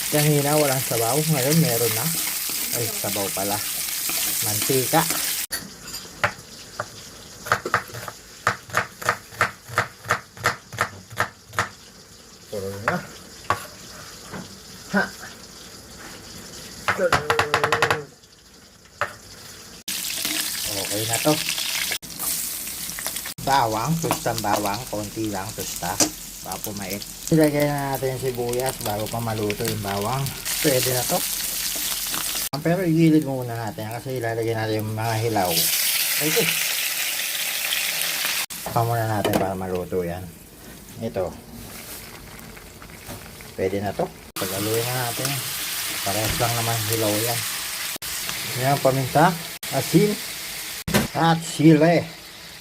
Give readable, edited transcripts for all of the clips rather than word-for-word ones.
Kanina walang sabaw, ngayon meron na. Ay, sabaw pala. Mantika. Puro na. Ha! Okay na to. Bawang, tustang bawang. Konti lang tusta. Para pumait. Ilagay na natin yung sibuyas bago pa maluto yung bawang. Pwede na to. Pero igilid muna natin kasi ilalagay natin yung mga hilaw. Okay. Pa muna natin para maluto yan. Ito. Pwede na to. Pagaluin na natin. Parehas lang naman hilaw yan. Yan, paminta, asin, at sili.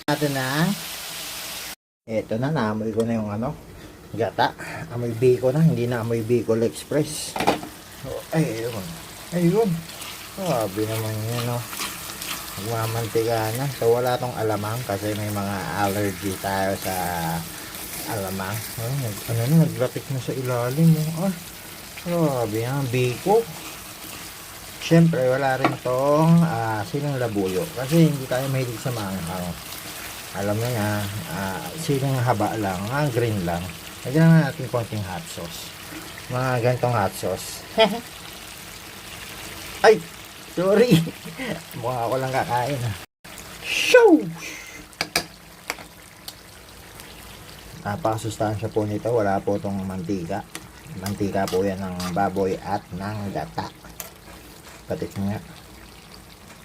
Natin na. Ito na, naamoy ko na yung gata. Amoy biko na, hindi na amoy Bicol Express. Ayun. Ayun. Sabi naman yun, no. Magmamantika na. So, wala tong alamang kasi may mga allergy tayo sa alamang. Naglatik na sa ilalim, mo. Sabi yan, biko. Siyempre, wala rin tong siling labuyo. Kasi hindi tayo mahilig sa manghang. Alam mo na, siling haba lang, green lang. Lagyan na natin konting hot sauce. Mga ganitong hot sauce. Ay! Sorry! Mukha ako lang kakain. Shoo! Napakasustansya po nito. Wala po itong mantika. Mantika po yan ng baboy at ng gata. Patik nga.